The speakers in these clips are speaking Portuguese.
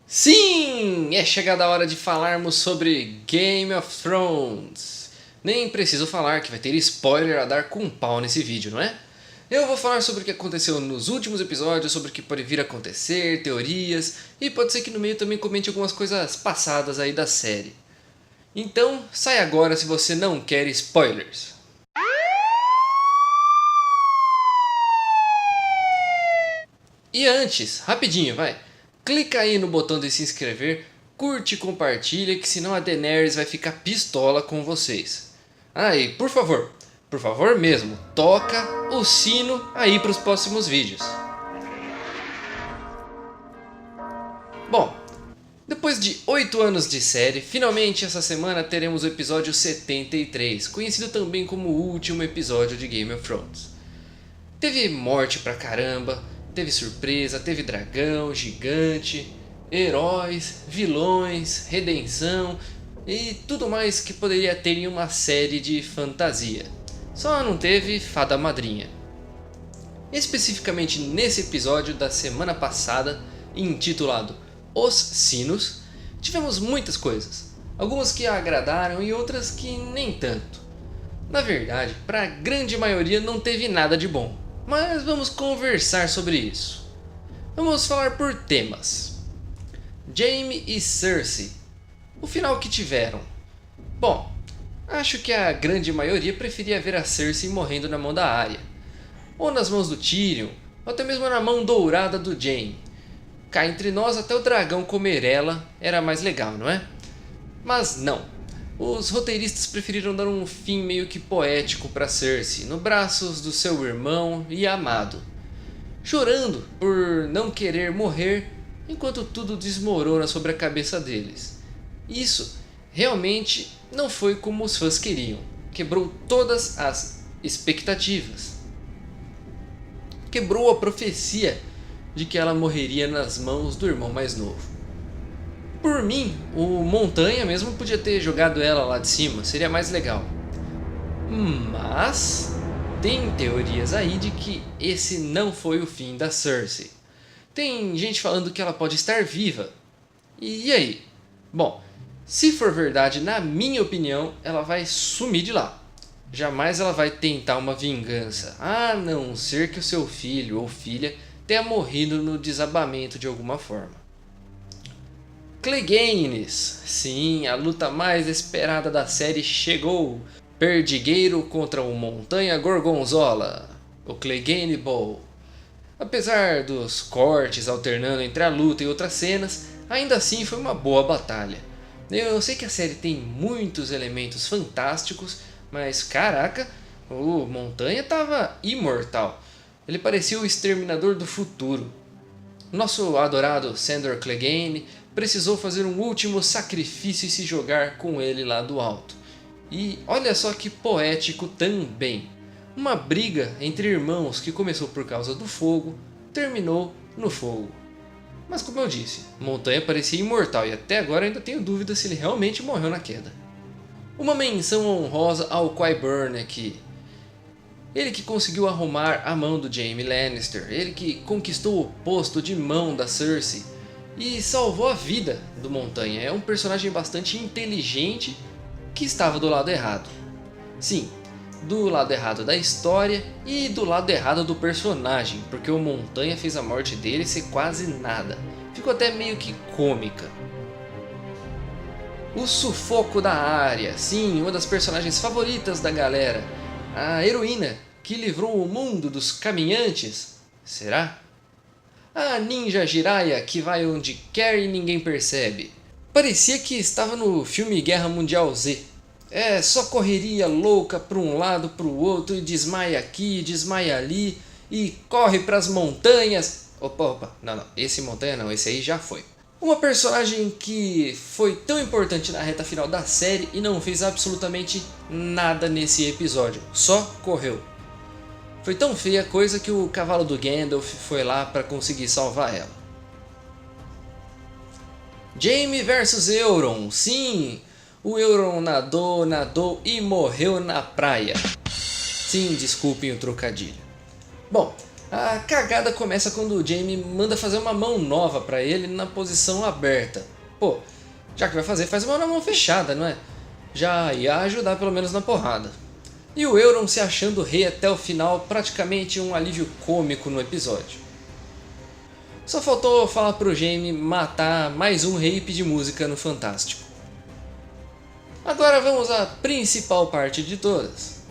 Sim! É chegada a hora de falarmos sobre Game of Thrones. Nem preciso falar que vai ter spoiler a dar com pau nesse vídeo, não é? Eu vou falar sobre o que aconteceu nos últimos episódios, sobre o que pode vir a acontecer, teorias, e pode ser que no meio também comente algumas coisas passadas aí da série. Então, sai agora se você não quer spoilers. E antes, rapidinho, vai. Clica aí no botão de se inscrever, curte e compartilha, que senão a Daenerys vai ficar pistola com vocês. Ah, e por favor mesmo, toca o sino aí para os próximos vídeos. Bom, depois de 8 anos de série, finalmente essa semana teremos o episódio 73, conhecido também como o último episódio de Game of Thrones. Teve morte pra caramba, teve surpresa, teve dragão, gigante, heróis, vilões, redenção e tudo mais que poderia ter em uma série de fantasia. Só não teve fada madrinha. Especificamente nesse episódio da semana passada, intitulado Os Sinos, tivemos muitas coisas. Algumas que agradaram e outras que nem tanto. Na verdade, para a grande maioria não teve nada de bom. Mas vamos conversar sobre isso. Vamos falar por temas. Jaime e Cersei. O final que tiveram. Bom, acho que a grande maioria preferia ver a Cersei morrendo na mão da Arya. Ou nas mãos do Tyrion, ou até mesmo na mão dourada do Jaime. Cá entre nós, até o dragão comer ela era mais legal, não é? Mas não. Os roteiristas preferiram dar um fim meio que poético para Cersei, nos braços do seu irmão e amado, chorando por não querer morrer enquanto tudo desmorona sobre a cabeça deles. Isso realmente não foi como os fãs queriam, quebrou todas as expectativas. Quebrou a profecia de que ela morreria nas mãos do irmão mais novo. Por mim, o Montanha mesmo podia ter jogado ela lá de cima, seria mais legal. Mas tem teorias aí de que esse não foi o fim da Cersei. Tem gente falando que ela pode estar viva. E aí? Bom, se for verdade, na minha opinião, ela vai sumir de lá. Jamais ela vai tentar uma vingança, a não ser que o seu filho ou filha tenha morrido no desabamento de alguma forma. Cleganes, sim, a luta mais esperada da série chegou. Perdigueiro contra o Montanha Gorgonzola, o Clegane Bowl. Apesar dos cortes alternando entre a luta e outras cenas, ainda assim foi uma boa batalha. Eu sei que a série tem muitos elementos fantásticos, mas caraca, o Montanha tava imortal. Ele parecia o exterminador do futuro. Nosso adorado Sandor Clegane precisou fazer um último sacrifício e se jogar com ele lá do alto. E olha só que poético também. Uma briga entre irmãos que começou por causa do fogo, terminou no fogo. Mas como eu disse, Montanha parecia imortal e até agora ainda tenho dúvida se ele realmente morreu na queda. Uma menção honrosa ao Qyburn aqui. Ele que conseguiu arrumar a mão do Jaime Lannister, ele que conquistou o posto de mão da Cersei e salvou a vida do Montanha. É um personagem bastante inteligente que estava do lado errado. Sim, do lado errado da história e do lado errado do personagem, porque o Montanha fez a morte dele ser quase nada. Ficou até meio que cômica. O sufoco da Arya, sim, uma das personagens favoritas da galera. A heroína que livrou o mundo dos caminhantes. Será? A ninja Jiraiya que vai onde quer e ninguém percebe. Parecia que estava no filme Guerra Mundial Z. É só correria louca para um lado para o outro e desmaia aqui, desmaia ali e corre para as montanhas. Opa, não, esse montanha não, esse aí já foi. Uma personagem que foi tão importante na reta final da série e não fez absolutamente nada nesse episódio, só correu. Foi tão feia a coisa que o cavalo do Gandalf foi lá para conseguir salvar ela. Jaime versus Euron, sim, o Euron nadou e morreu na praia. Sim, desculpem o trocadilho. Bom, a cagada começa quando o Jaime manda fazer uma mão nova pra ele na posição aberta. Pô, já que vai fazer, faz uma na mão fechada, não é? Já ia ajudar pelo menos na porrada. E o Euron se achando rei até o final, praticamente um alívio cômico no episódio. Só faltou falar pro Jaime matar mais um rei e pedir música no Fantástico. Agora vamos à principal parte de todas.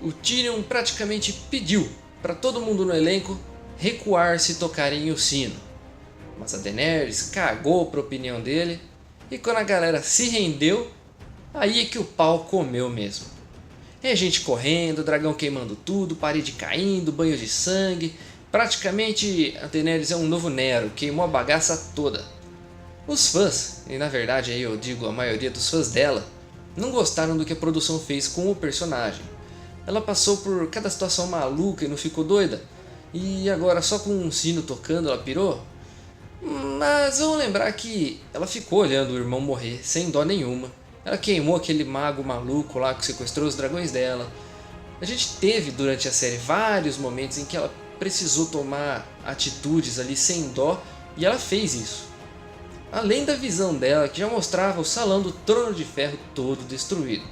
O Tyrion praticamente pediu para todo mundo no elenco recuar se tocarem o sino. Mas a Daenerys cagou para a opinião dele e quando a galera se rendeu, aí é que o pau comeu mesmo. É gente correndo, dragão queimando tudo, parede caindo, banho de sangue. Praticamente a Daenerys é um novo Nero, queimou a bagaça toda. Os fãs, e na verdade aí eu digo a maioria dos fãs dela, não gostaram do que a produção fez com o personagem. Ela passou por cada situação maluca e não ficou doida? E agora só com um sino tocando ela pirou? Mas vamos lembrar que ela ficou olhando o irmão morrer sem dó nenhuma. Ela queimou aquele mago maluco lá que sequestrou os dragões dela. A gente teve durante a série vários momentos em que ela precisou tomar atitudes ali sem dó e ela fez isso. Além da visão dela que já mostrava o salão do Trono de Ferro todo destruído.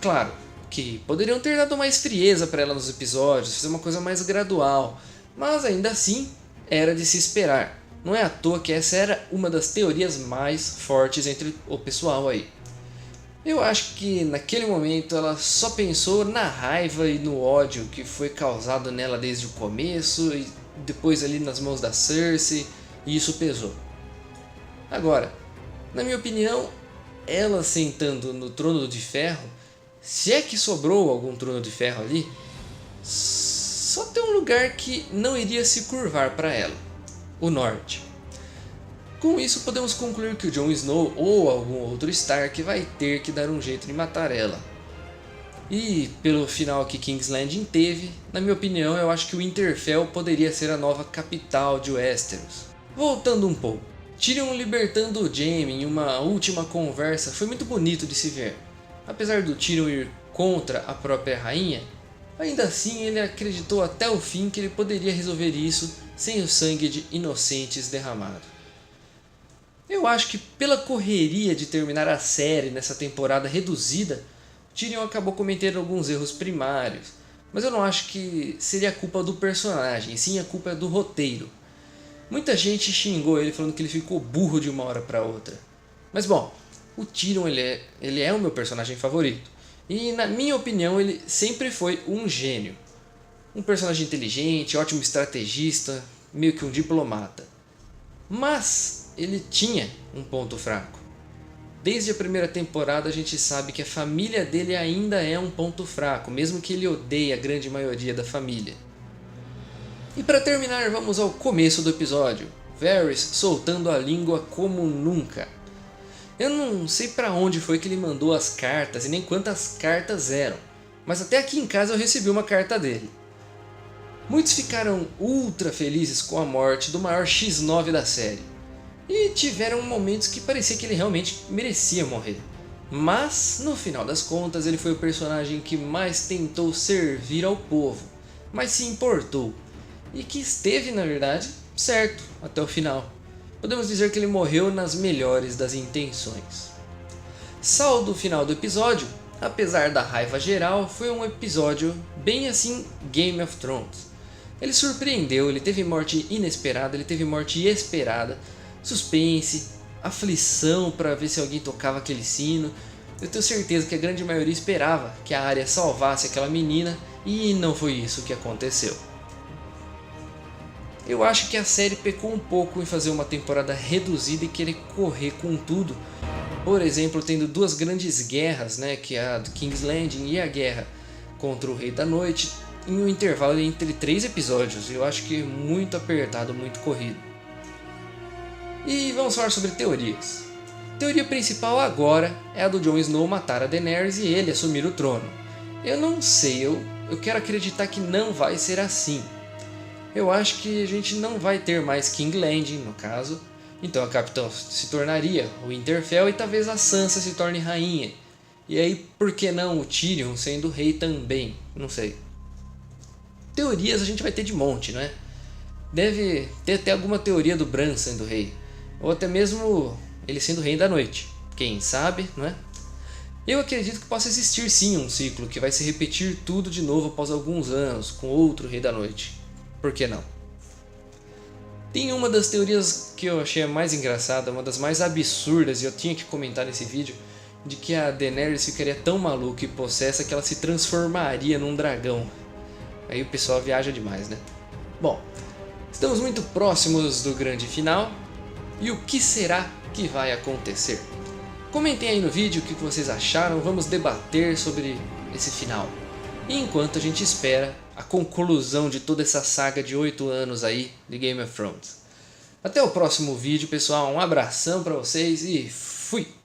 Claro que poderiam ter dado mais frieza para ela nos episódios, fazer uma coisa mais gradual, mas ainda assim era de se esperar. Não é à toa que essa era uma das teorias mais fortes entre o pessoal aí. Eu acho que naquele momento ela só pensou na raiva e no ódio que foi causado nela desde o começo e depois ali nas mãos da Cersei, e isso pesou. Agora, na minha opinião, ela sentando no Trono de Ferro, se é que sobrou algum Trono de Ferro ali, só tem um lugar que não iria se curvar para ela: o Norte. Com isso podemos concluir que o Jon Snow ou algum outro Stark vai ter que dar um jeito de matar ela. E pelo final que King's Landing teve, na minha opinião eu acho que Winterfell poderia ser a nova capital de Westeros. Voltando um pouco, Tyrion libertando o Jaime em uma última conversa foi muito bonito de se ver. Apesar do Tyrion ir contra a própria rainha, ainda assim ele acreditou até o fim que ele poderia resolver isso sem o sangue de inocentes derramado. Eu acho que pela correria de terminar a série nessa temporada reduzida, Tyrion acabou cometendo alguns erros primários, mas eu não acho que seria a culpa do personagem, sim a culpa é do roteiro. Muita gente xingou ele falando que ele ficou burro de uma hora para outra. Mas bom, o Tyrion ele é o meu personagem favorito. E na minha opinião ele sempre foi um gênio. Um personagem inteligente, ótimo estrategista, meio que um diplomata. Mas ele tinha um ponto fraco. Desde a primeira temporada a gente sabe que a família dele ainda é um ponto fraco, mesmo que ele odeie a grande maioria da família. E para terminar vamos ao começo do episódio. Varys soltando a língua como nunca. Eu não sei para onde foi que ele mandou as cartas e nem quantas cartas eram, mas até aqui em casa eu recebi uma carta dele. Muitos ficaram ultra felizes com a morte do maior X9 da série. E tiveram momentos que parecia que ele realmente merecia morrer. Mas, no final das contas, ele foi o personagem que mais tentou servir ao povo, mas se importou. E que esteve, na verdade, certo até o final. Podemos dizer que ele morreu nas melhores das intenções. Saldo final do episódio, apesar da raiva geral, foi um episódio bem assim Game of Thrones. Ele surpreendeu, ele teve morte inesperada, ele teve morte esperada, suspense, aflição para ver se alguém tocava aquele sino. Eu tenho certeza que a grande maioria esperava que a Arya salvasse aquela menina e não foi isso que aconteceu. Eu acho que a série pecou um pouco em fazer uma temporada reduzida e querer correr com tudo. Por exemplo, tendo duas grandes guerras, que é a do King's Landing e a guerra contra o Rei da Noite, em um intervalo entre 3 episódios. Eu acho que muito apertado, muito corrido. E vamos falar sobre teorias. A teoria principal agora é a do Jon Snow matar a Daenerys e ele assumir o trono. Eu não sei, eu quero acreditar que não vai ser assim. Eu acho que a gente não vai ter mais King's Landing, no caso. Então a Capitã se tornaria o Winterfell e talvez a Sansa se torne rainha. E aí, por que não o Tyrion sendo rei também? Não sei. Teorias a gente vai ter de monte, não é? Deve ter até alguma teoria do Bran sendo rei. Ou até mesmo ele sendo rei da noite. Quem sabe, não é? Eu acredito que possa existir sim um ciclo que vai se repetir tudo de novo após alguns anos, com outro rei da noite. Por que não? Tem uma das teorias que eu achei a mais engraçada, uma das mais absurdas, e eu tinha que comentar nesse vídeo, de que a Daenerys ficaria tão maluca e possessa que ela se transformaria num dragão. Aí o pessoal viaja demais, né? Bom, estamos muito próximos do grande final, e o que será que vai acontecer? Comentem aí no vídeo o que vocês acharam, vamos debater sobre esse final. E enquanto a gente espera a conclusão de toda essa saga de 8 anos aí de Game of Thrones. Até o próximo vídeo, pessoal, um abração pra vocês e fui!